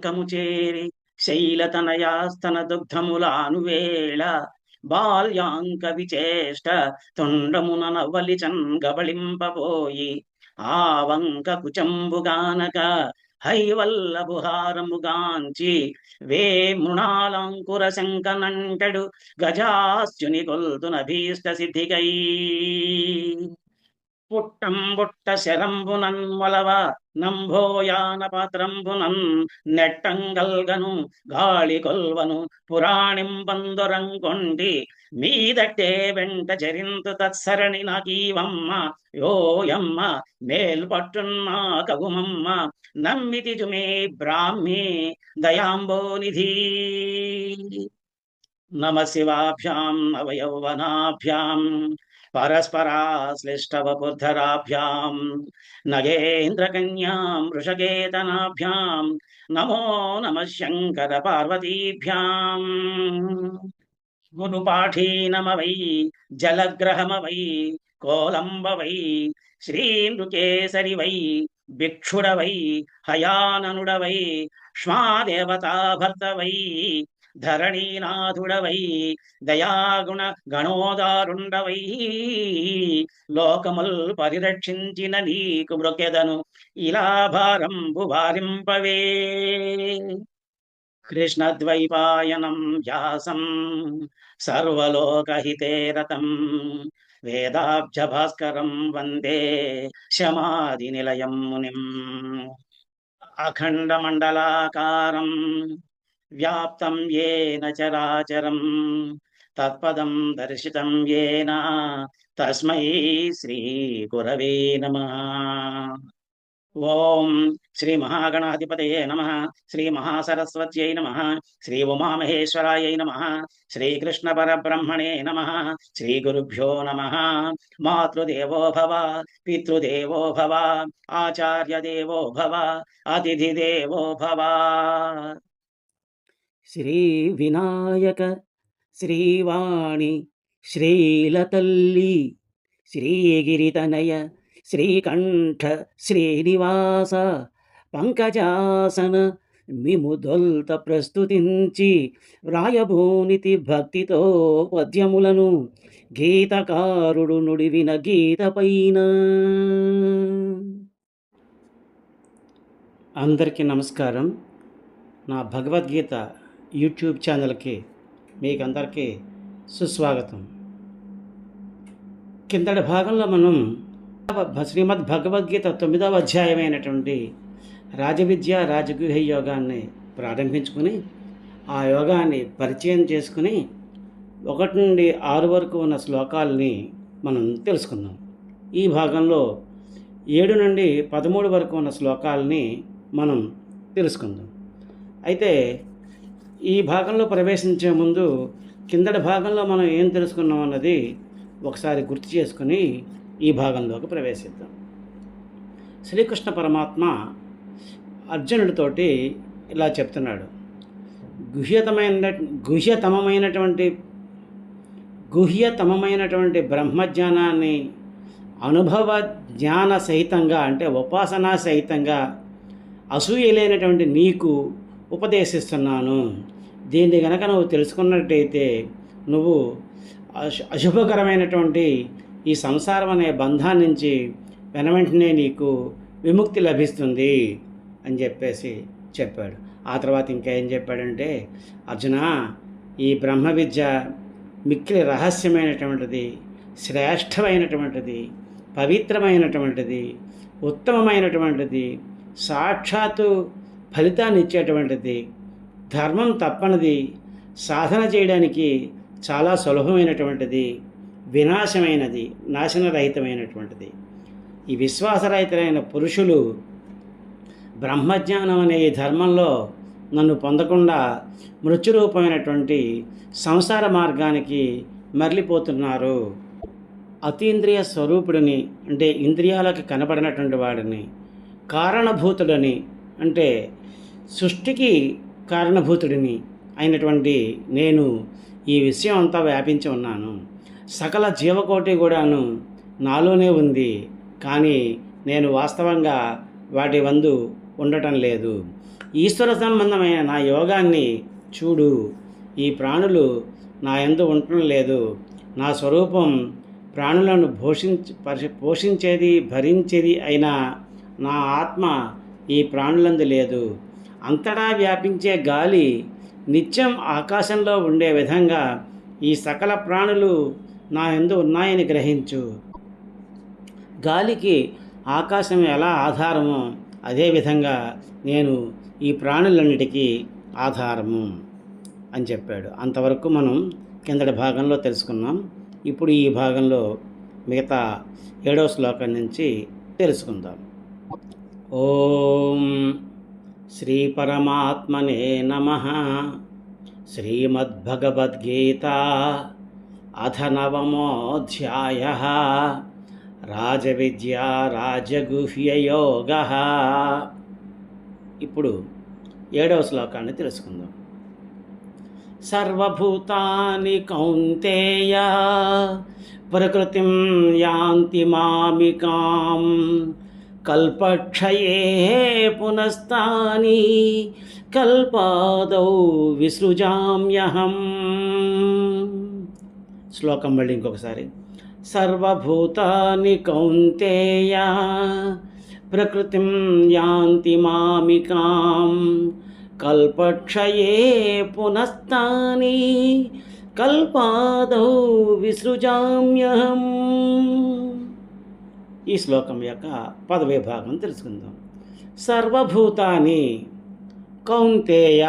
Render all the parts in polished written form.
శంఖము చేరి శైలతనయాస్తన దుగ్ధములానువేళ బాల్యాంక విచేష్ట తొండమున నవ్వలి చంగబళింపబోయి ఆ వంక కుచంబుగానక హైవల్లభుహారముగాంచి వే మృణాలంకుర శంకనంటడు గజాస్యుని గొల్తున భీష్ట సిద్ధికై పుట్టంబుట్ట శరంబునన్ మొలవ నంభోయాన పాత్రంబునన్ నెట్టంగల్గను గాళి కొల్వను పురాణింబందురంకొండి మీదట్టే వెంట చరింతు తత్సరణి నాకీవమ్మ యోయమ్మ మేల్పట్టున్నా కగుమమ్మ నమ్మితి జుమే బ్రాహ్మీ దయాంబోనిధి నమ శివాభ్యాం నవయౌవనాభ్యాం పరస్పరాశ్లిష్టవపుర్ధరాభ్యాం నగేంద్రకన్యాం వృషకేతనాభ్యాం నమో నమ శంకర పార్వతీభ్యాం గురుపాఠీనమవై జలగ్రహమవై కోలంబవై శ్రీనృకేసరి వై భిక్షుడవై హయాననుడవై ష్మాదేవతాభర్తవై ధరణీనాథుడవై దయాగుణ గణోదారుండవై లోకముల్ పరిరక్షించిన నీకు మృకెదను ఇలా భారంబు వారింపవే కృష్ణద్వైపాయనం వ్యాసం సర్వలోకహితే రతం వేదాబ్జ భాస్కరం వందే శమాది నిలయం మునిం అఖండమండలాకారం వ్యాప్తం యేన చరాచరం తత్పదం దర్శితం యేన తస్మై శ్రీ గురవే నమః. ఓం శ్రీ మహాగణాధిపతయే నమః. శ్రీ మహాసరస్వత్యై నమః. శ్రీ ఉమామహేశ్వరాయై నమః. శ్రీకృష్ణ పరబ్రహ్మణే నమః. శ్రీ గురుభ్యో నమః. మాతృదేవో భవ, పితృదేవో భవ, ఆచార్యదేవో భవ, అతిథిదేవో భవ. శ్రీ వినాయక శ్రీవాణి శ్రీలతల్లి శ్రీగిరితనయ శ్రీకంఠ శ్రీనివాస పంకజాసన మిముదొల్త ప్రస్తుతించి వ్రాయభూనితి భక్తితో పద్యములను గీతకారుడు నుడివిన గీత పైన. అందరికీ నమస్కారం. నా భగవద్గీత యూట్యూబ్ ఛానల్కి మీకందరికీ సుస్వాగతం. కిందటి భాగంలో మనం శ్రీమద్ భగవద్గీత 9వ అధ్యాయమైనటువంటి రాజవిద్య రాజగృహ యోగాన్ని ప్రారంభించుకుని ఆ యోగాన్ని పరిచయం చేసుకుని 1 నుండి 6 వరకు ఉన్న శ్లోకాలని మనం తెలుసుకుందాం. ఈ భాగంలో 7 నుండి 13 వరకు ఉన్న శ్లోకాలని మనం తెలుసుకుందాం. అయితే ఈ భాగంలో ప్రవేశించే ముందు కిందటి భాగంలో మనం ఏం తెలుసుకున్నాం అన్నది ఒకసారి గుర్తు చేసుకుని ఈ భాగంలోకి ప్రవేశిద్దాం. శ్రీకృష్ణ పరమాత్మ అర్జునుడితోటి ఇలా చెప్తున్నాడు. గుహ్యతమమైనటువంటి బ్రహ్మజ్ఞానాన్ని అనుభవ జ్ఞాన సహితంగా అంటే ఉపాసనా సహితంగా అసూయ లేనటువంటి నీకు ఉపదేశిస్తున్నాను. దీన్ని గనక నువ్వు తెలుసుకున్నట్టయితే నువ్వు అశుభకరమైనటువంటి ఈ సంసారం అనే బంధాన్ని నుంచి వెంటనే నీకు విముక్తి లభిస్తుంది అని చెప్పాడు. ఆ తర్వాత ఇంకా ఏం చెప్పాడంటే, అర్జున, ఈ బ్రహ్మ విద్య మిక్కిలి రహస్యమైనటువంటిది, శ్రేష్టమైనటువంటిది, పవిత్రమైనటువంటిది, ఉత్తమమైనటువంటిది, సాక్షాత్తు ఫలితాన్ని ఇచ్చేటువంటిది, ధర్మం తప్పనిది, సాధన చేయడానికి చాలా సులభమైనటువంటిది, వినాశమైనది, నాశనరహితమైనటువంటిది. ఈ విశ్వాసరహితమైన పురుషులు బ్రహ్మజ్ఞానం అనే ఈ ధర్మంలో నన్ను పొందకుండా మృత్యురూపమైనటువంటి సంసార మార్గానికి మరలిపోతున్నారు. అతీంద్రియ స్వరూపుడిని అంటే ఇంద్రియాలకు కనబడినటువంటి వాడిని, కారణభూతుడని అంటే సృష్టికి కారణభూతుడిని అయినటువంటి నేను ఈ విషయం అంతా వ్యాపించి ఉన్నాను. సకల జీవకోటి కూడాను నాలోనే ఉంది, కానీ నేను వాస్తవంగా వాటి వందు ఉండటం లేదు. ఈశ్వర సంబంధమైన నా యోగాన్ని చూడు. ఈ ప్రాణులు నా యందు ఉండటం లేదు. నా స్వరూపం ప్రాణులను పోషించేది భరించేది అయినా నా ఆత్మ ఈ ప్రాణులందు లేదు. అంతటా వ్యాపించే గాలి నిత్యం ఆకాశంలో ఉండే విధంగా ఈ సకల ప్రాణులు నా యందు ఉన్నాయని గ్రహించు. గాలికి ఆకాశం ఎలా ఆధారమో అదేవిధంగా నేను ఈ ప్రాణులన్నిటికీ ఆధారము అని చెప్పాడు. అంతవరకు మనం కిందటి భాగంలో తెలుసుకున్నాం. ఇప్పుడు ఈ భాగంలో మిగతా 7వ శ్లోకం నుంచి తెలుసుకుందాం. ఓం శ్రీ పరమాత్మనే నమః. శ్రీమద్భగవద్గీత అథ 9వోऽధ్యాయः. రాజవిద్యా రాజగుహ్యయోగः. ఇప్పుడు 7వ శ్లోకాన్ని తెలుసుకుందాం. సర్వభూతాని కౌంతేయ ప్రకృతిం యాంతి మామికాం కల్పక్షయే పునస్తాని కల్పాదౌ విసృజామ్యహం. శ్లోకం మళ్ళీ ఇంకొకసారి. సర్వభూతాని కౌంతేయ ప్రకృతిం యాంతి మామికాం కల్పక్షయే పునస్తాని కల్పాదౌ విసృజామ్యహం. ఈ శ్లోకం యొక్క పదవే భాగం తెలుసుకుందాం. సర్వభూతాని కౌంతేయ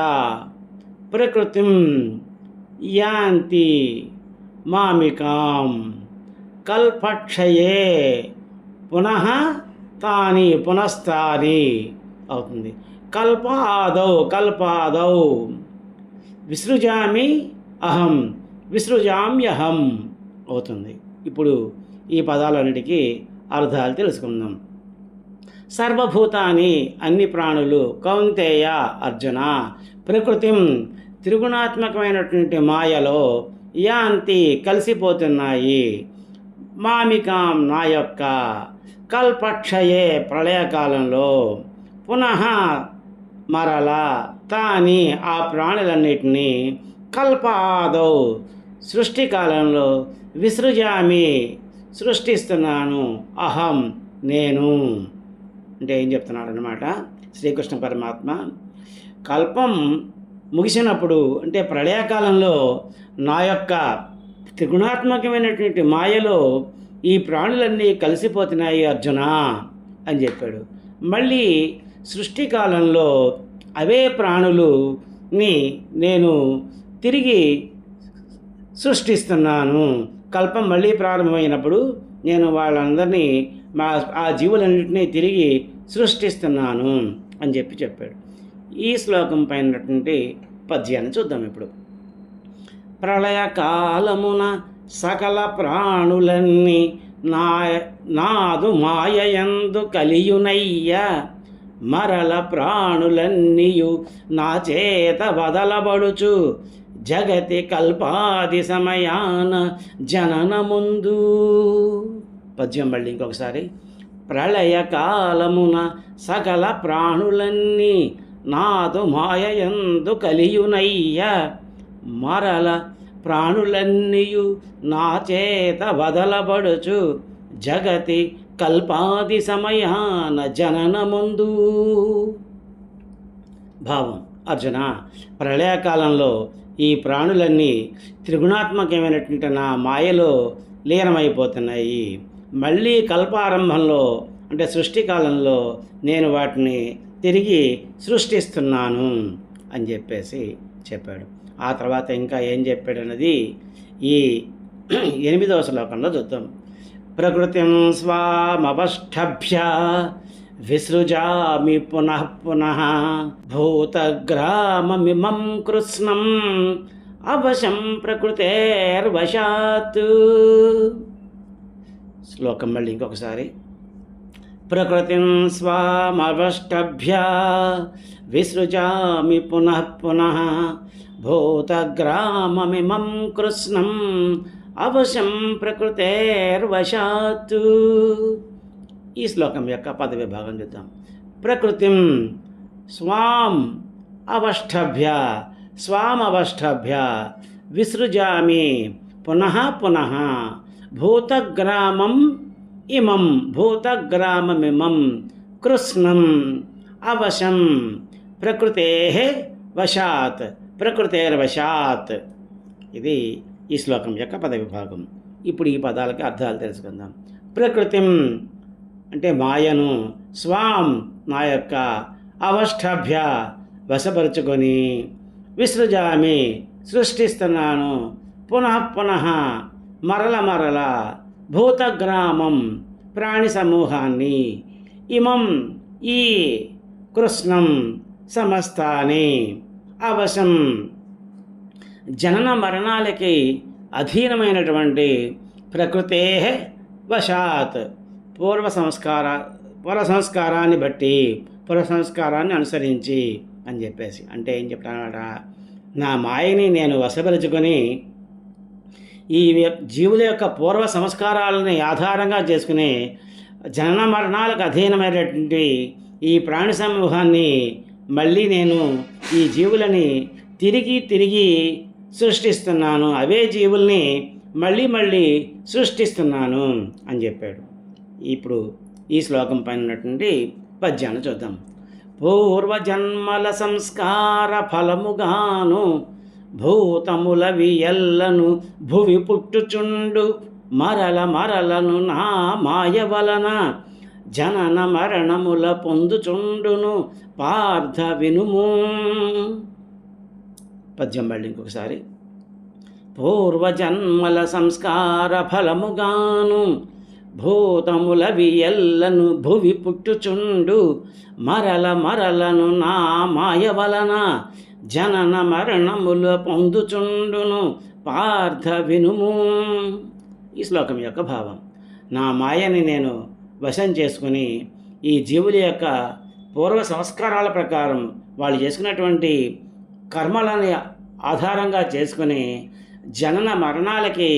ప్రకృతిం యాంతి మామికాం కల్పక్షయే పునః తాని పునస్తాని అవుతుంది. కల్పాదౌ విసృజామి అహం విసృజామ్యహం అవుతుంది. ఇప్పుడు ఈ పదాలన్నిటికీ అర్థాలు తెలుసుకుందాం. సర్వభూతాని అన్ని ప్రాణులు, కౌంతేయ అర్జున, ప్రకృతిం త్రిగుణాత్మకమైనటువంటి మాయలో, యాంతి కలిసిపోతున్నాయి, మామికాం నా యొక్క, కల్పక్షయే ప్రళయకాలంలో, పునః మరలా, తాని ఆ ప్రాణులన్నిటినీ, కల్పాదౌ సృష్టి కాలంలో, విసృజామి సృష్టిస్తున్నాను, అహం నేను. అంటే ఏం చెప్తున్నాడు అన్నమాట శ్రీకృష్ణ పరమాత్మ. కల్పం ముగిసినప్పుడు అంటే ప్రళయకాలంలో నా యొక్క త్రిగుణాత్మకమైనటువంటి మాయలో ఈ ప్రాణులన్నీ కలిసిపోతున్నాయి అర్జున అని చెప్పాడు. మళ్ళీ సృష్టి కాలంలో అవే ప్రాణులని నేను తిరిగి సృష్టిస్తున్నాను. కల్పం మళ్ళీ ప్రారంభమైనప్పుడు నేను వాళ్ళందరినీ ఆ జీవులన్నింటినీ తిరిగి సృష్టిస్తున్నాను అని చెప్పాడు. ఈ శ్లోకం పైనటువంటి పద్యాన్ని చూద్దాం ఇప్పుడు. ప్రళయకాలమున సకల ప్రాణులన్నీ నాదు మాయయందు కలియునయ్య, మరల ప్రాణులన్నీయు నా చేత వదలబడుచు, జగతి కల్పాది సమయాన జనన ముందు. పద్యం మళ్ళీ ఇంకొకసారి. ప్రళయకాలమున సకల ప్రాణులన్నీ నాదు మాయయందు కలియునయ్య, మరల ప్రాణులన్నీయు నా చేత వదలబడుచు, జగతి కల్పాది సమయాన జనన ముందు. భావం. అర్జున, ప్రళయకాలంలో ఈ ప్రాణులన్నీ త్రిగుణాత్మకమైనటువంటి నా మాయలో లీనమైపోతున్నాయి. మళ్ళీ కల్పారంభంలో అంటే సృష్టి కాలంలో నేను వాటిని తిరిగి సృష్టిస్తున్నాను అని చెప్పాడు. ఆ తర్వాత ఇంకా ఏం చెప్పాడన్నది ఈ 8వ శ్లోకంలో చూద్దాం. ప్రకృతిం స్వామవష్టభ్య విసృజామి పునః పునః, భూతగ్రామమిమం కృత్స్నం అవశం ప్రకృతేర్వశాత్. శ్లోకం మళ్ళీ ఇంకొకసారి. ప్రకృతిం స్వామవష్టభ్య విసృజామి పునః పునః, భూతగ్రామమిమం కృత్స్నం అవశం ప్రకృతేర్వశాత్. ఈ శ్లోకం యొక్క పద విభాగం చూద్దాం. ప్రకృతిం స్వాం అవష్టభ్య స్వామవష్టభ్య విసృజామి పునః పునః భూతగ్రామం ఇమం భూతగ్రామమిమం కృష్ణం అవశం ప్రకృతేః వశాత్ ప్రకృతేర్వశాత్. ఇది ఈ శ్లోకం యొక్క పద విభాగం. ఇప్పుడు ఈ పదాలకి అర్థాలు తెలుసుకుందాం. ప్రకృతిం అంటే మాయను, స్వాం నా యొక్క అవష్టభ్య వశపరుచుకొని, విసృజామి సృష్టిస్తున్నాను, పునః పునః మరల మరల, భూతగ్రామం ప్రాణి సమూహాన్ని, ఇమం ఈ కృష్ణం సమస్తాని, అవశం జనన మరణాలకి అధీనమైనటువంటి, ప్రకృతే వశాత్ పూర్వ సంస్కారాన్ని బట్టి, పూర్వ సంస్కారాన్ని అనుసరించి అని చెప్పేసి. అంటే ఏం చెప్తానమాట, నా మాయని నేను వశపరుచుకొని ఈ జీవుల యొక్క పూర్వ సంస్కారాలని ఆధారంగా చేసుకుని జనన మరణాలకు అధీనమైనటువంటి ఈ ప్రాణి సమూహాన్ని మళ్ళీ నేను ఈ జీవులని తిరిగి సృష్టిస్తున్నాను, అవే జీవుల్ని మళ్ళీ సృష్టిస్తున్నాను అని చెప్పాడు. ఇప్పుడు ఈ శ్లోకం పైన ఉన్నటువంటి పద్యాన్ని చూద్దాం. పూర్వజన్మల సంస్కార ఫలముగాను భూతముల వియల్లను భువి పుట్టుచుండు మరల మరలను నా మాయ వలన జనన మరణముల పొందుచుండును పార్థ వినుము. పద్యం మళ్ళీ ఇంకొకసారి. పూర్వజన్మల సంస్కార ఫలముగాను భూతముల వియల్లను భువి పుట్టుచుండు మరల మరలను నా మాయ వలన జనన మరణముల పొందుచుండును పార్థ వినుము. ఈ శ్లోకం యొక్క భావం, నా మాయని నేను వశం చేసుకుని ఈ జీవుల యొక్క పూర్వ సంస్కారాల ప్రకారం వాళ్ళు చేసుకున్నటువంటి కర్మలని ఆధారంగా చేసుకుని జనన మరణాలకి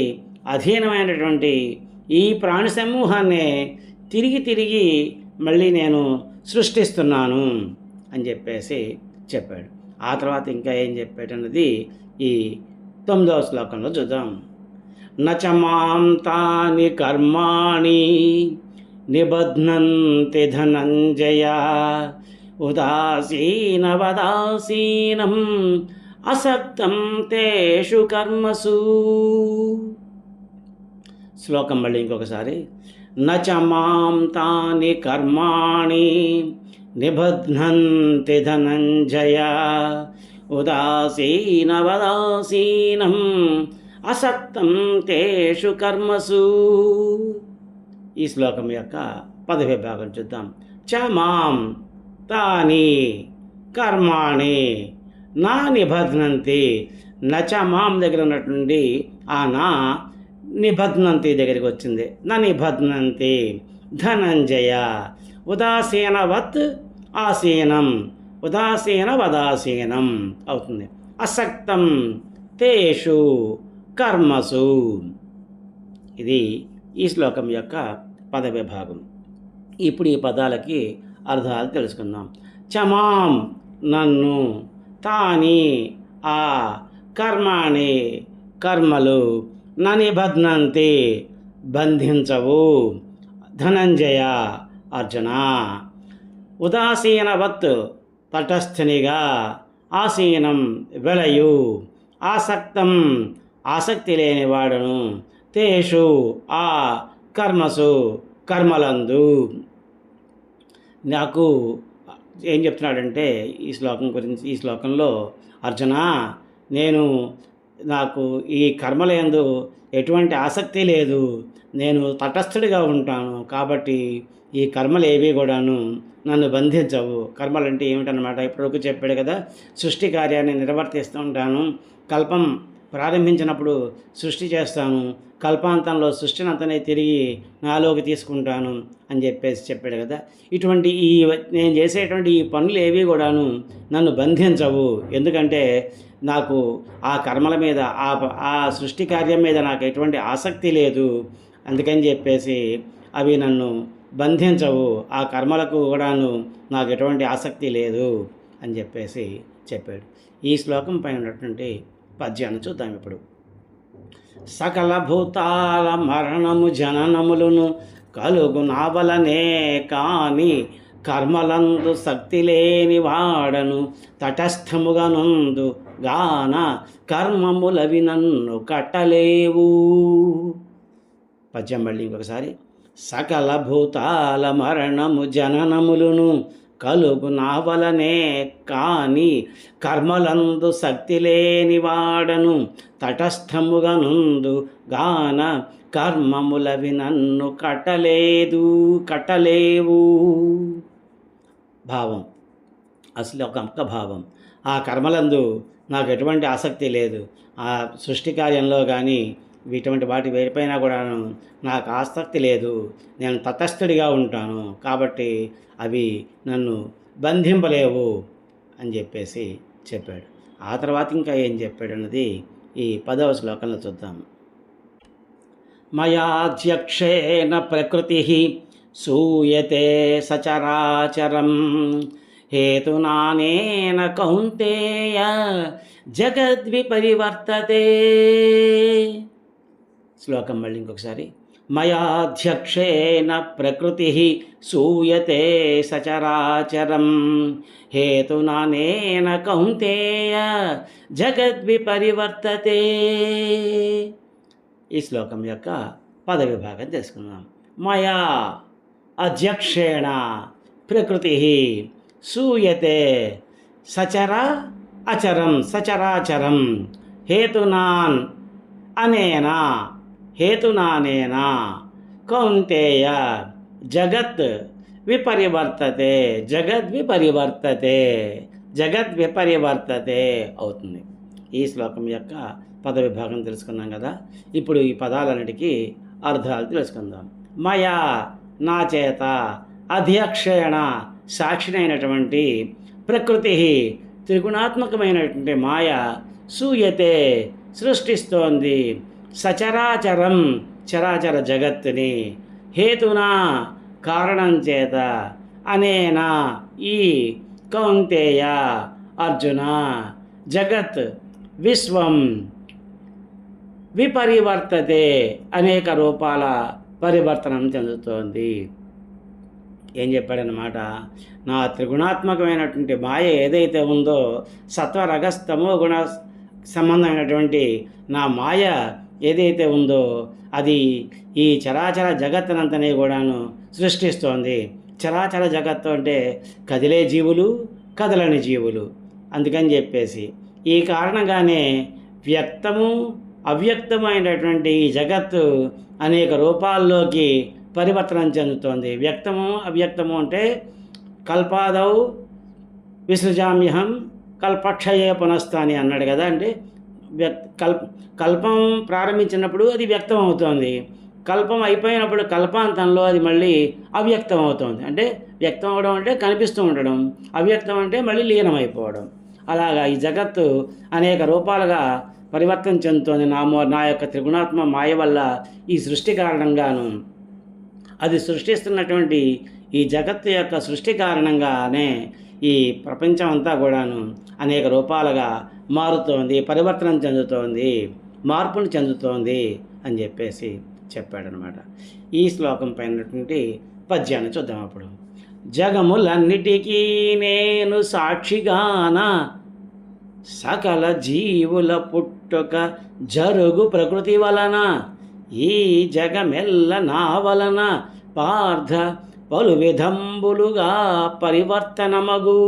అధీనమైనటువంటి ఈ ప్రాణి సమూహాన్ని తిరిగి మళ్ళీ నేను సృష్టిస్తున్నాను అని చెప్పేసి చెప్పాడు. ఆ తర్వాత ఇంకా ఏం చెప్పాడన్నది ఈ 9వ శ్లోకంలో చూద్దాం. నచ మాం తాని కర్మాణి నిబధ్నంతి ధనంజయ ఉదాసీనవదాసీనం అసక్తం తేషు కర్మసు. శ్లోకం మళ్ళీ ఇంకొకసారి. నచ మాం తాని కర్మాణి నిబధ్నంతి ధనంజయ ఉదాసీనవదాసీనం అసక్తం తేషు కర్మసు. ఈ శ్లోకం యొక్క పద విభాగం చూద్దాం. చ మాం తాని కర్మాణి నా నిబధ్నంతి. నచ మాం దగ్గర ఉన్నటువంటి ఆ నా నిబధ్నంతి దగ్గరికి వచ్చింది. నా నిబధ్నంతి ధనంజయ ఉదాసీనవత్ ఆసీనం ఉదాసీనవదాసీనం అవుతుంది. అసక్తం తేషు కర్మసు. ఇది ఈ శ్లోకం యొక్క పద విభాగం. ఇప్పుడు ఈ పదాలకి అర్థాలు తెలుసుకుందాం. చమాం నన్ను, తాని ఆ, కర్మాణి కర్మలు, నా నిబధ్నంతి బంధించవు, ధనంజయ అర్జున, ఉదాసీనవత్ తటస్థునిగా, ఆసీనం వెలయు, ఆసక్తం ఆసక్తి లేనివాడును, తేషు ఆ కర్మసు కర్మలందు. నాకు ఏం చెప్తున్నాడంటే ఈ శ్లోకం గురించి, ఈ శ్లోకంలో అర్జున నాకు ఈ కర్మలందు ఎటువంటి ఆసక్తి లేదు, నేను తటస్థుడిగా ఉంటాను, కాబట్టి ఈ కర్మలు ఏవి కూడాను నన్ను బంధించవు. కర్మలు అంటే ఏమిటన్నమాట, ఇప్పటివరకు చెప్పాడు కదా, సృష్టి కార్యాన్ని నిర్వర్తిస్తూ ఉంటాను, కల్పం ప్రారంభించినప్పుడు సృష్టి చేస్తాను, కల్పాంతంలో సృష్టిని అంతనే తిరిగి నాలోకి తీసుకుంటాను అని చెప్పాడు కదా. ఇటువంటి నేను చేసేటువంటి ఈ పనులు ఏవి కూడాను నన్ను బంధించవు, ఎందుకంటే నాకు ఆ కర్మల మీద ఆ సృష్టి కార్యం మీద నాకు ఎటువంటి ఆసక్తి లేదు, అందుకని చెప్పేసి అవి నన్ను బంధించవు, ఆ కర్మలకు కూడాను నాకు ఎటువంటి ఆసక్తి లేదు అని చెప్పేసి చెప్పాడు. ఈ శ్లోకం పైన ఉన్నటువంటి పద్యాన్ని చూద్దాం ఇప్పుడు. సకల భూతాల మరణము జననములను కలుగు నావలనే కాని కర్మలందు శక్తి లేని వాడను తటస్థముగా నుందు గాన కర్మములవి నన్ను కట్టలేవు. పద్యం మళ్ళీ ఇంకొకసారి. సకల భూతాల మరణము జననములను కలుగు నావలనే కాని కర్మలందు శక్తి లేని వాడను తటస్థముగా నుందు గాన కర్మములవి నన్ను కట్టలేవు. భావం అసలు ఒక భావం. ఆ కర్మలందు నాకు ఎటువంటి ఆసక్తి లేదు. ఆ సృష్టి కార్యంలో కానీ ఇటువంటి వాటి వేరిపైన కూడా నాకు ఆసక్తి లేదు. నేను తటస్థుడిగా ఉంటాను, కాబట్టి అవి నన్ను బంధింపలేవు అని చెప్పేసి చెప్పాడు. ఆ తర్వాత ఇంకా ఏం చెప్పాడు అన్నది ఈ 10వ శ్లోకంలో చూద్దాం. మయాధ్యక్షేణ ప్రకృతి సూయతే సచరాచరం హేతునానేన కౌంతేయ జగద్విపరివర్తతే. శ్లోకం మళ్ళీ ఇంకొకసారి. మయాధ్యక్షేణ ప్రకృతి సూయతే సచరాచరం హేతునానేన కౌంతేయ జగద్విపరివర్తతే. ఈ శ్లోకం యొక్క పద విభాగం తెలుసుకుందాం. మయా అధ్యక్షేణ ప్రకృతి సూయతే సచర అచరం సచరాచరం హేతునానేన కౌంతేయ జగత్ విపరివర్తతే అవుతుంది. ఈ శ్లోకం యొక్క పద విభాగం తెలుసుకున్నాం కదా. ఇప్పుడు ఈ పదాలన్నిటికీ అర్థాలు తెలుసుకుందాం. మయా నా చేత, అధ్యక్షేణ సాక్షినైనటువంటి, ప్రకృతి త్రిగుణాత్మకమైనటువంటి మాయ, సూయతే సృష్టిస్తోంది, సచరాచరం చరాచర జగత్తుని, హేతునా కారణం చేత, అనేన ఈ కౌంతేయ అర్జున జగత్ విశ్వం విపరివర్తతే అనేక రూపాల పరివర్తనం చెందుతోంది. ఏం చెప్పాడనమాట? నా త్రిగుణాత్మకమైనటువంటి మాయ ఏదైతే ఉందో, సత్వరజస్తమో గుణ సంబంధమైనటువంటి నా మాయ ఏదైతే ఉందో అది ఈ చరాచర జగత్తునంతనే కూడాను సృష్టిస్తోంది. చరాచర జగత్తు అంటే కదిలే జీవులు, కదలని జీవులు. అందుకని చెప్పేసి ఈ కారణంగానే వ్యక్తము అవ్యక్తమైనటువంటి ఈ జగత్తు అనేక రూపాల్లోకి పరివర్తనం చెందుతోంది. వ్యక్తము అవ్యక్తము అంటే కల్పాదౌ విసృజామ్యహం కల్పక్షయే పునస్తాని అన్నాడు కదా. అంటే కల్పం ప్రారంభించినప్పుడు అది వ్యక్తం అవుతోంది, కల్పం అయిపోయినప్పుడు కల్పాంతంలో అది మళ్ళీ అవ్యక్తం అవుతుంది. అంటే వ్యక్తం అవడం అంటే కనిపిస్తూ ఉండడం, అవ్యక్తం అంటే మళ్ళీ లీనమైపోవడం. అలాగా ఈ జగత్తు అనేక రూపాలుగా పరివర్తన చెందుతోంది. నా యొక్క త్రిగుణాత్మ మాయ వల్ల ఈ సృష్టి కారణంగాను, అది సృష్టిస్తున్నటువంటి ఈ జగత్తు యొక్క సృష్టి కారణంగానే ఈ ప్రపంచం అంతా కూడాను అనేక రూపాలుగా మారుతోంది, పరివర్తనం చెందుతోంది, మార్పును చెందుతోంది అని చెప్పేసి చెప్పాడనమాట. ఈ శ్లోకం పైనటువంటి పద్యాన్ని చూద్దాం అప్పుడు. జగములన్నిటికీ నేను సాక్షిగాన సకల జీవుల పుట్టుక జరుగు ప్రకృతి వలన ఈ జగమెల్ల నా వలన పార్థ పలు విధంబులుగా పరివర్తనమగు.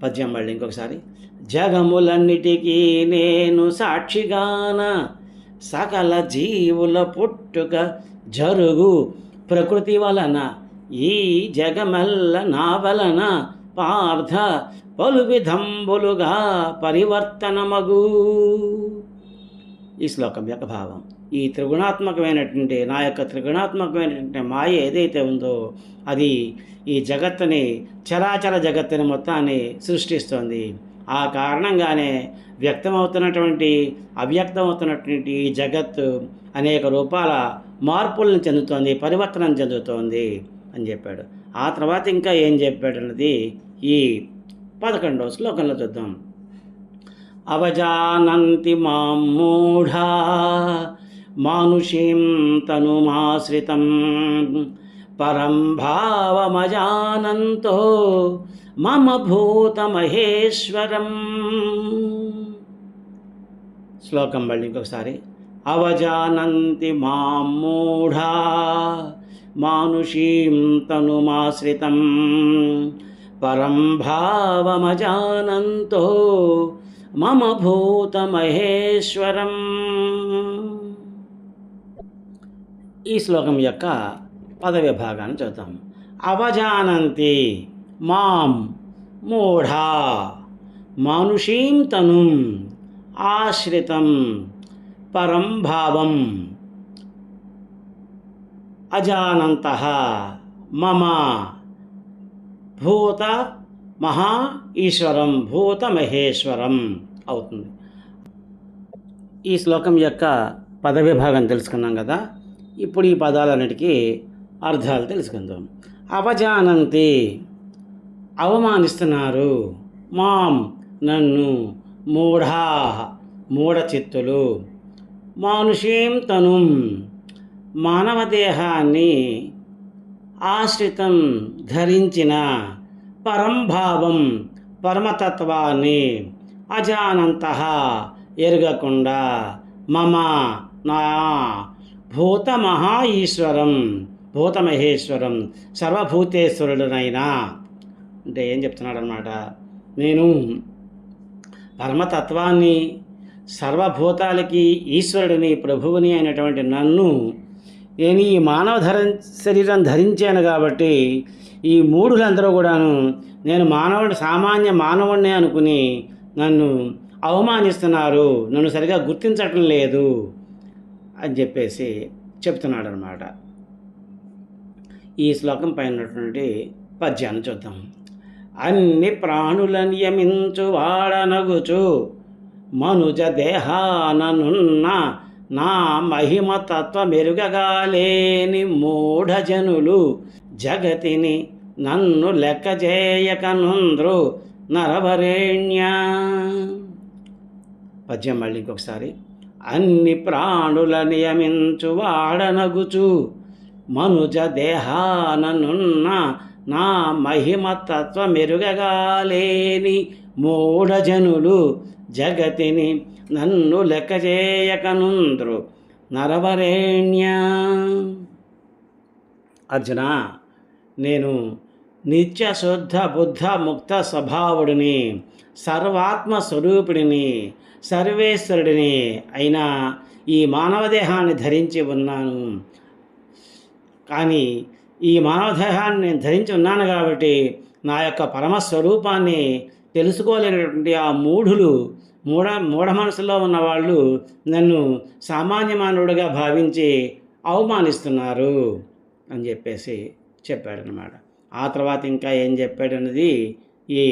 పద్యం మళ్ళీ ఇంకొకసారి. జగములన్నిటికీ నేను సాక్షిగాన సకల జీవుల పుట్టుక జరుగు ప్రకృతి వలన ఈ జగమెల్ల నా వలన పార్థ పలు విధంబులుగా పరివర్తనమగు. ఈ శ్లోకం యొక్క భావం. ఈ త్రిగుణాత్మకమైనటువంటి నా యొక్క త్రిగుణాత్మకమైనటువంటి మాయ ఏదైతే ఉందో అది ఈ జగత్తుని, చరాచర జగత్తుని మొత్తాన్ని సృష్టిస్తోంది. ఆ కారణంగానే వ్యక్తమవుతున్నటువంటి అవ్యక్తమవుతున్నటువంటి ఈ జగత్తు అనేక రూపాల మార్పులను చెందుతోంది, పరివర్తనం చెందుతోంది అని చెప్పాడు. ఆ తర్వాత ఇంకా ఏం చెప్పాడన్నది ఈ 11వ శ్లోకంలో చూద్దాం. అవజానంతి మాం మూఢా మానుషీం తనుమాశ్రితం పరం భావమజానంతో మమ భూతమహేశ్వరం. శ్లోకం మళ్ళీ ఇంకొకసారి. అవజానంతి మాం మూఢా మానుషీం తనుమాశ్రితం పరం భావమజానంతో మమ భూతమహేశ్వరం. ఈ శ్లోకం యొక్క పదవిభాగాన్ని చూద్దాం. అవజానంతి మాం మూఢా మానుషీం తనుం ఆశ్రితం పరం భావం అజానంతః మమ భూత మహా ఈశ్వరం భూతమహేశ్వరం అవుతుంది. ఈ శ్లోకం యొక్క పదవిభాగం తెలుసుకున్నాం కదా. ఇప్పుడు ఈ పదాలన్నిటికీ అర్థాలు తెలుసుకుందాం. అవజానంతి అవమానిస్తున్నారు, మాం నన్ను, మూఢా మూఢచిత్తులు, మానుషీం తనుం మానవదేహాన్ని ఆశ్రితం ధరించిన, పరంభావం పరమతత్వాన్ని అజానంతః ఎరగకుండా, మమ నా భూతమహా ఈశ్వరం భూతమహేశ్వరం సర్వభూతేశ్వరుడునైనా. అంటే ఏం చెప్తున్నాడు అన్నమాట, నేను పరమతత్వాన్ని సర్వభూతాలకి ఈశ్వరుడిని ప్రభువుని అయినటువంటి నన్ను నేను ఈ మానవ శరీరం ధరించాను కాబట్టి ఈ మూఢులందరూ కూడాను నేను సామాన్య మానవుడినే అనుకుని నన్ను అవమానిస్తున్నారు, నన్ను సరిగా గుర్తించటం లేదు అని చెప్పేసి చెప్తున్నాడు అన్నమాట. ఈ శ్లోకం పైన ఉన్నటువంటి పద్యాన్ని చూద్దాం. అన్ని ప్రాణులను యమించు వాడనగుచు మనుజ దేహాననున్న నా మహిమ తత్వమెరుగగాలేని మూఢజనులు జగతిని నన్ను లెక్క చేయకనుంద్రు నరవరేణ్య. పద్యం మళ్ళీ ఇంకొకసారి. అన్ని ప్రాణుల నియమించు వాడనగుచు మనుజ దేహాననున్న నా మహిమ తత్వమెరుగగాలేని మూఢజనులు జగతిని నన్ను లెక్క చేయకనుంద్రు నరవరేణ్య. అర్జున, నేను నిత్య శుద్ధ బుద్ధ ముక్త స్వభావుడిని, సర్వాత్మ స్వరూపుడిని, సర్వేశ్వరుడిని అయినా ఈ మానవ దేహాన్ని ధరించి ఉన్నాను. కానీ ఈ మానవ దేహాన్ని నేను ధరించి ఉన్నాను కాబట్టి నా యొక్క పరమస్వరూపాన్ని తెలుసుకోలేనటువంటి ఆ మూఢ మనసులో ఉన్నవాళ్ళు నన్ను సామాన్య మానవుడిగా భావించి అవమానిస్తున్నారు అని చెప్పేసి చెప్పాడనమాట. ఆ తర్వాత ఇంకా ఏం చెప్పాడన్నది ఈ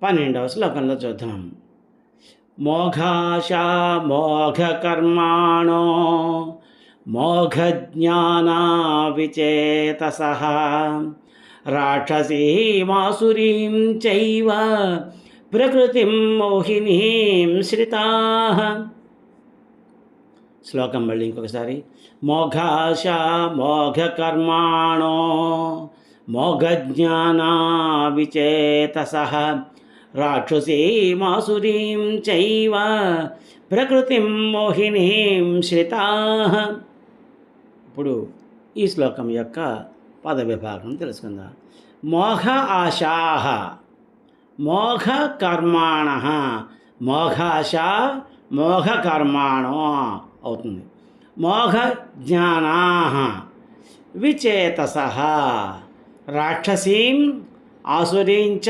12వ శ్లోకంలో చూద్దాం. మోఘాశా మోఘ కర్మాణో మోఘజ్ఞానా విచేతసః రాక్షసీమాసురీం చైవ ప్రకృతిం మోహినీం శ్రితాః. శ్లోకం మళ్ళీ ఇంకొకసారి. మోఘాశా మోఘ కర్మాణో మోఘజ్ఞానా విచేతసః రాక్షసీమాసురీం చైవ ప్రకృతిం మోహినీం శ్రితాః. ఇప్పుడు ఈ శ్లోకం యొక్క పద విభాగం తెలుసుకుందాం. మోఘ ఆశాః మోఘ కర్మాణః మోఘాశా మోఘ కర్మాణో అవుతుంది. మోఘ జ్ఞానాః విచేతసః రాక్షసీం ఆసురీం చ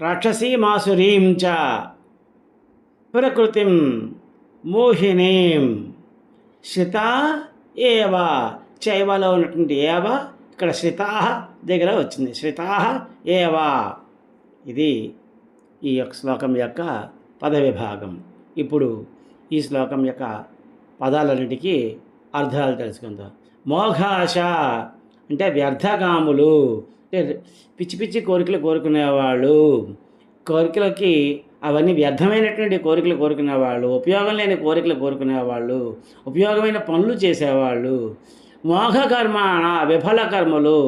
రాక్షసీమాసురీం చ ప్రకృతిం మోహినీం శ్రితా ఏవ. చైవలో ఉన్నటువంటి ఏవ ఇక్కడ శ్రితా దగ్గర వచ్చింది. శ్రితా ఏవ. ఇది ఈ యొక్క శ్లోకం యొక్క పద విభాగం. ఇప్పుడు ఈ శ్లోకం యొక్క పదాలన్నిటికీ అర్థాలు తెలుసుకుందాం. మోఘాశ అంటే వ్యర్థకాములు, అంటే పిచ్చి పిచ్చి కోరికలు కోరుకునేవాళ్ళు, కోరికలకి అవన్నీ వ్యర్థమైనటువంటి కోరికలు కోరుకునేవాళ్ళు, ఉపయోగం లేని కోరికలు కోరుకునేవాళ్ళు, ఉపయోగమైన పనులు చేసేవాళ్ళు, మోఘ కర్మ విఫల కర్మలు,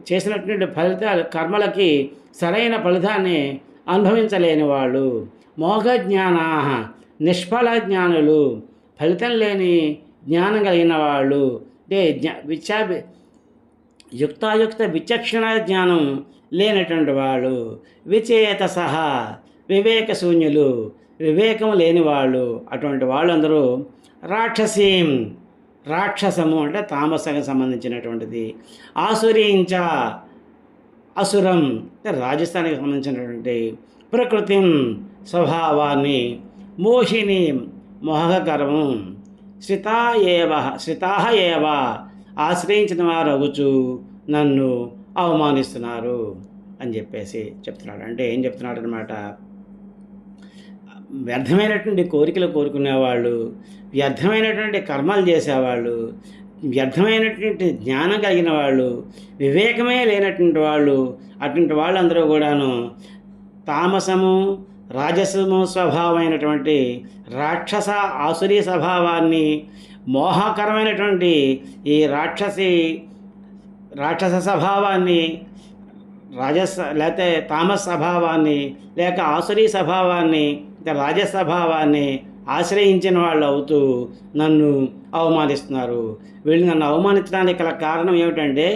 చేసినటువంటి కర్మలకి సరైన ఫలితాన్ని అనుభవించలేని వాళ్ళు, మోఘ జ్ఞానా నిష్ఫల జ్ఞానులు, ఫలితం లేని జ్ఞానం కలిగిన వాళ్ళు, అంటే యుక్తాయుక్త విచక్షణ జ్ఞానం లేనటువంటి వాళ్ళు, విచేత సహా వివేక శూన్యులు, వివేకం లేని వాళ్ళు, అటువంటి వాళ్ళందరూ రాక్షసీం, రాక్షసము అంటే తామసకు సంబంధించినటువంటిది, ఆసురీంచ అసురం అంటే రాజస్థానికి సంబంధించినటువంటి, ప్రకృతిం స్వభావాన్ని, మోహిని మోహకరము, శ్రితా ఏవ ఆశ్రయించిన వారు అగుచు నన్ను అవమానిస్తున్నారు అని చెప్పేసి చెప్తున్నాడు. అంటే ఏం చెప్తున్నాడు అనమాట, వ్యర్థమైనటువంటి కోరికలు కోరుకునేవాళ్ళు, వ్యర్థమైనటువంటి కర్మలు చేసేవాళ్ళు, వ్యర్థమైనటువంటి జ్ఞానం కలిగిన వాళ్ళు, వివేకమే లేనటువంటి వాళ్ళు, అటువంటి వాళ్ళందరూ కూడాను తామసము రాజసము స్వభావమైనటువంటి రాక్షస ఆసురీ స్వభావాన్ని, మోహకరమైనటువంటి ఈ రాక్షస స్వభావాన్ని, లేకపోతే తామస స్వభావాన్ని, లేక ఆసురీ స్వభావాన్ని, రాజస స్వభావాన్ని ఆశ్రయించిన వాళ్ళు అవుతూ నన్ను అవమానిస్తున్నారు. వీళ్ళు నన్ను అవమానించడానికి గల కారణం ఏమిటంటే,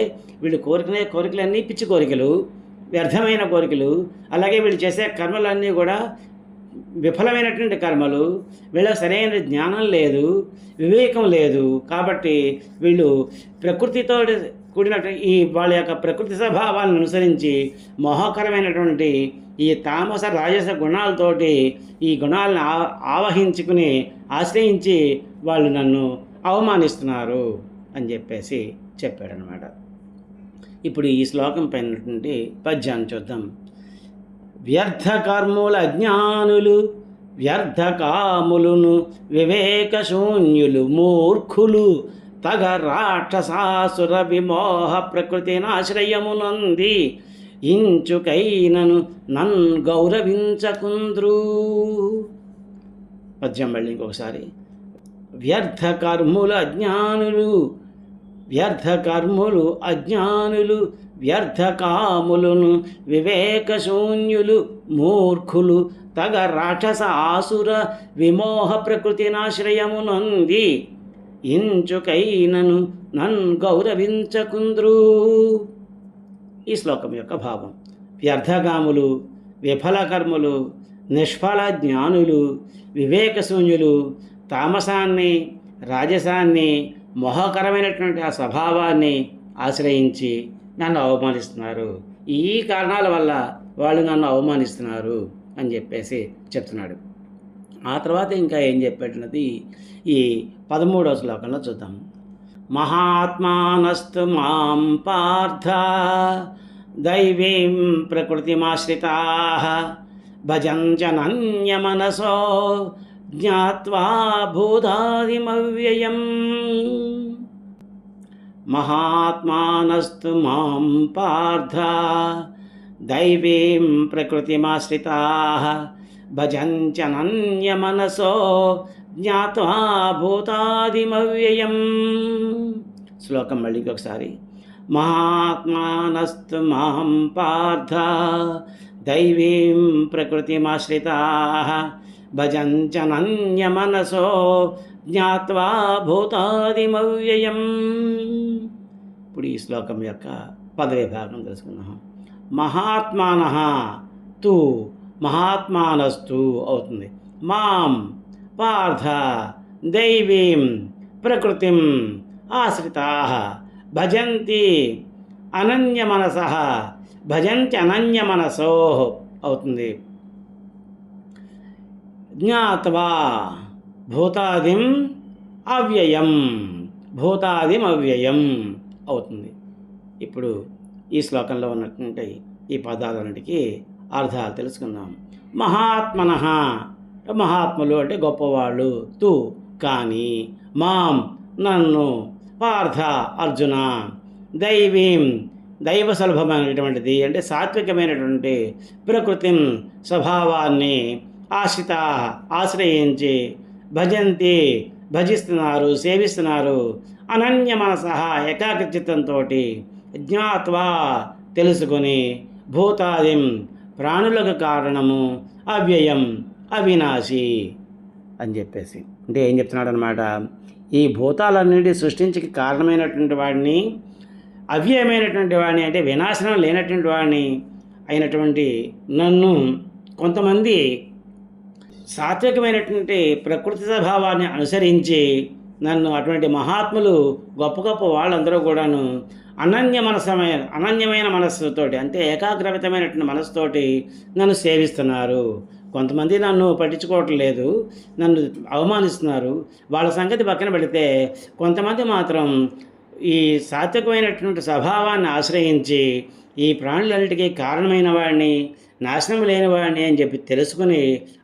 వీళ్ళు కోరికలన్నీ పిచ్చి కోరికలు, వ్యర్థమైన కోరికలు, అలాగే వీళ్ళు చేసే కర్మలన్నీ కూడా విఫలమైనటువంటి కర్మలు, వీళ్ళకి సరైన జ్ఞానం లేదు, వివేకం లేదు. కాబట్టి వీళ్ళు ప్రకృతితో కూడినటువంటి ఈ వాళ్ళ యొక్క ప్రకృతి స్వభావాలను అనుసరించి మోహకరమైనటువంటి ఈ తామస రాజస గుణాలతోటి ఈ గుణాలను ఆవహించుకుని ఆశ్రయించి వాళ్ళు నన్ను అవమానిస్తున్నారు అని చెప్పేసి చెప్పాడనమాట. ఇప్పుడు ఈ శ్లోకం పైనటువంటి పద్యాన్ని చూద్దాం. వ్యర్థకర్ముల అజ్ఞానులు, వ్యర్థకాములును, వివేకశూన్యులు, మూర్ఖులు, తగ రాక్షసాసుర విమోహ ప్రకృతినాశ్రయమునంది, ఇంచుకైనను నన్ గౌరవించకుంద్రు. పద్యం మళ్ళీ ఇంకొకసారి. వ్యర్థకర్ముల అజ్ఞానులు, వ్యర్థకర్ములు అజ్ఞానులు, వ్యర్థకాములును, వివేకశూన్యులు, మూర్ఖులు, తగ రాక్షస ఆసుర విమోహ ప్రకృతినాశ్రయమునంది, ఇంచుకైనను నన్ గౌరవించకుంద్రు. ఈ శ్లోకం యొక్క భావం: వ్యర్థకాములు, విఫల కర్ములు, నిష్ఫల జ్ఞానులు, వివేకశూన్యులు, తామసాన్ని రాజసాన్ని మోహకరమైనటువంటి ఆ స్వభావాన్ని ఆశ్రయించి నన్ను అవమానిస్తున్నారు. ఈ కారణాల వల్ల వాళ్ళు నన్ను అవమానిస్తున్నారు అని చెప్పేసి చెప్తున్నాడు. ఆ తర్వాత ఇంకా ఏం చెప్పేటున్నది ఈ 13వ శ్లోకంలో చూద్దాం. మహాత్మానస్తు మాం పార్థ దైవీం ప్రకృతిమాశ్రితాః భజంచనన్యమనసో జ్ఞాత్వా భూతాదిమవ్యయం. మహాత్మానస్తు మాం పార్థ దైవీం ప్రకృతిమాశ్రితాః భజంచనన్యమనసో జ్ఞాత్వా భూతాదిమవ్యయం. శ్లోకం మళ్ళీ ఒకసారి. మహాత్మానస్తు మాం పార్థ దైవీం ప్రకృతిమాశ్రితాః భజంచనన్యమనసో జ్ఞాత్వా భూతాదిమవ్యయం. ఇప్పుడు ఈ శ్లోకం యొక్క పదవిభాగం తెలుసుకుందాం. మహాత్మానః తు మహాత్మానస్తు అవుతుంది. మాం పార్థ దైవీం ప్రకృతిం ఆశ్రితాః భజంతి అనన్యమనసః భజంతి అనన్యమనసో అవుతుంది. జ్ఞాత్వా భూతాదిం అవ్యయం భూతాదిం అవ్యయం అవుతుంది. ఇప్పుడు ఈ శ్లోకంలో ఉన్నటువంటి ఈ పదాలన్నిటికీ అర్థాలు తెలుసుకుందాం. మహాత్మనః మహాత్ములు అంటే గొప్పవాళ్ళు, తు కానీ, మాం నన్ను, పార్థ అర్జున దైవీం దైవ సులభమైనటువంటిది అంటే సాత్వికమైనటువంటి ప్రకృతిం స్వభావాన్ని ఆశ్రిత ఆశ్రయించి భజంతి భజిస్తున్నారు సేవిస్తున్నారు అనన్య మనస ఏకాగ్రచిత్తంతో జ్ఞాత్వా తెలుసుకొని భూతాదిం ప్రాణులకు కారణము అవ్యయం అవినాశి అని చెప్పేసి అంటే ఏం చెప్తున్నాడు అనమాట, ఈ భూతాలన్నింటి సృష్టించకి కారణమైనటువంటి వాడిని, అవ్యయమైనటువంటి వాడిని అంటే వినాశనం లేనటువంటి వాడిని అయినటువంటి నన్ను కొంతమంది సాత్వికమైనటువంటి ప్రకృతి స్వభావాన్ని అనుసరించి నన్ను అటువంటి మహాత్ములు గొప్ప గొప్ప వాళ్ళందరూ కూడాను అనన్యమైన మనస్సుతోటి అంటే ఏకాగ్రవితమైనటువంటి మనస్సుతోటి నన్ను సేవిస్తున్నారు. కొంతమంది నన్ను పట్టించుకోవటం లేదు, నన్ను అవమానిస్తున్నారు. వాళ్ళ సంగతి పక్కన పెడితే కొంతమంది మాత్రం ఈ సాత్వికమైనటువంటి స్వభావాన్ని ఆశ్రయించి ఈ ప్రాణులన్నిటికీ కారణమైన వాడిని, నాశనం లేని వాడిని అని చెప్పి తెలుసుకుని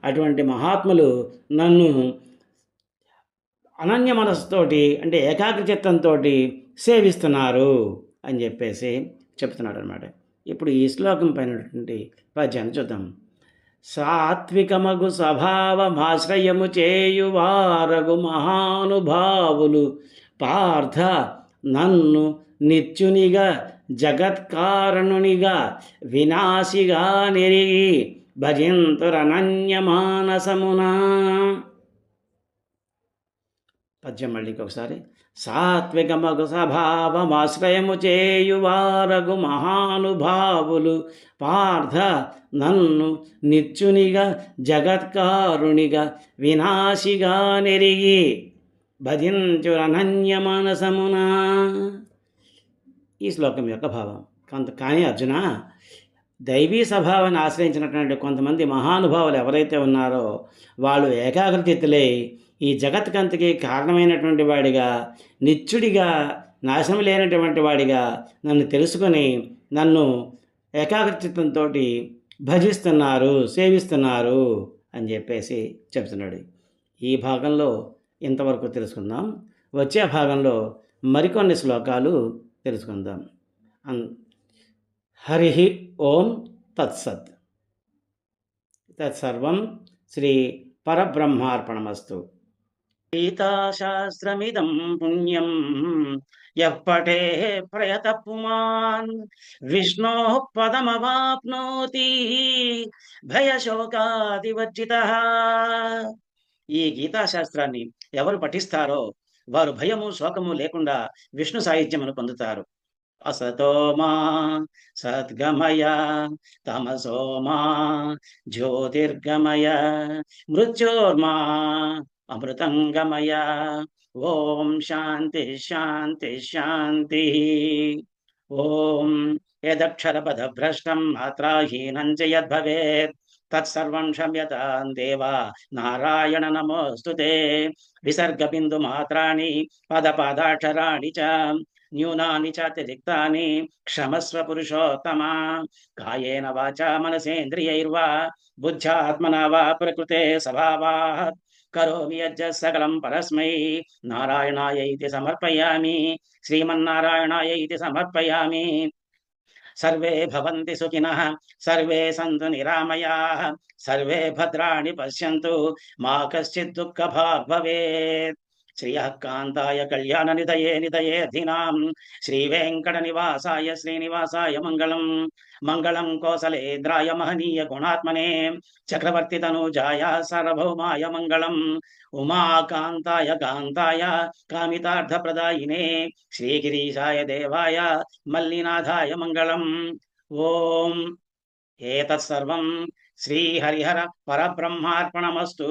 అటువంటి మహాత్ములు నన్ను అనన్య మనస్సుతోటి అంటే ఏకాగ్రచిత్తంతో సేవిస్తున్నారు అని చెప్పేసి చెప్తున్నాడు అనమాట. ఇప్పుడు ఈ శ్లోకం పైనటువంటి పద్యాన్ని చూద్దాం. సాత్వికమగు స్వభావమాశ్రయము చేయువారగు మహానుభావులు పార్థ నన్ను నిత్యునిగా జగత్కారణునిగా వినాశిగా నెరిగి భజింతురనన్యమానసమునా. పద్యం మళ్ళీ ఒకసారి. సాత్వికమగు స్వభావమాశ్రయము చేయువారగు మహానుభావులు పార్థ నన్ను నిత్యునిగా జగత్కారునిగా వినాశిగా నెరిగి భజించురనన్య మనసమునా. ఈ శ్లోకం యొక్క భావం. కానీ అర్జున, దైవీ స్వభావాన్ని ఆశ్రయించినటువంటి కొంతమంది మహానుభావులు ఎవరైతే ఉన్నారో వాళ్ళు ఏకాగ్రచిత్తులై ఈ జగత్కంతకి కారణమైనటువంటి వాడిగా, నిత్యుడిగా, నాశనం లేనటువంటి వాడిగా నన్ను తెలుసుకొని నన్ను ఏకాగ్రచిత్తంతో భజిస్తున్నారు, సేవిస్తున్నారు అని చెప్పేసి చెప్తున్నాడు. ఈ భాగంలో ఇంతవరకు తెలుసుకుందాం. వచ్చే భాగంలో మరికొన్ని శ్లోకాలు తెలుసుకుందాం. హరి ఓం తత్సత్. తత్సర్వం శ్రీ పరబ్రహ్మార్పణమస్తు. గీతాశాస్త్రమిదం పుణ్యం యః పఠేః ప్రయతః పుమాన్ విష్ణోః పదమవాప్నోతి భయశోకాదివర్జితః. ఈ గీతాశాస్త్రాన్ని ఎవరు పఠిస్తారో వారు భయము శోకము లేకుండా విష్ణు సాహిత్యమును పొందుతారు. అసతోమా సద్గమయ తమసోమా జ్యోతిర్గమయ మృత్యోర్మా అమృతంగమయ. ఓం శాంతి శాంతి శాంతి. ఓం యదక్షరపదభ్రష్టం మాత్రాహీనం చ యద్భవేత్ తత్సర్వం క్షమ్యతాం దేవా నారాయణ నమోస్తుతే. విసర్గబిందు మాత్రాని పదపాదాక్షరాణి చ న్యూనాని చాతిరిక్తాని క్షమస్వ పురుషోత్తమా. కాయేన వాచా మనసేంద్రియైర్వా బుద్ధ్యాత్మనా వా ప్రకృతే స్వభావాత్ కరోమి యజ్జత్ సకలం పరస్మై నారాయణాయైతి సమర్పయామి. శ్రీమన్నారాయణాయైతి సమర్పయామి. సర్వే భవంతి సుఖినః, సర్వే సంతు నిరామయాః, సర్వే భద్రాణి పశ్యంతు, మా కశ్చిత్ దుఃఖభాగ్ భవేత్. శ్రియః కాంతాయ కళ్యాణ నిధయే నిధయే అధీనాం శ్రీ వెంకట నివాసాయ శ్రీనివాసాయ మంగళం. మంగళం కోసలేంద్రాయ మహనీయ గుణాత్మనే చక్రవర్తి తనూజాయ సార్వభౌమాయ మంగళం. ఉమాకాంతాయ కాంతాయ కామితార్థప్రదాయినే శ్రీగిరీశాయ దేవాయ మల్లినాథాయ మంగళం. ఓం ఏతత్సర్వం శ్రీహరిహర పరబ్రహ్మార్పణమస్తు.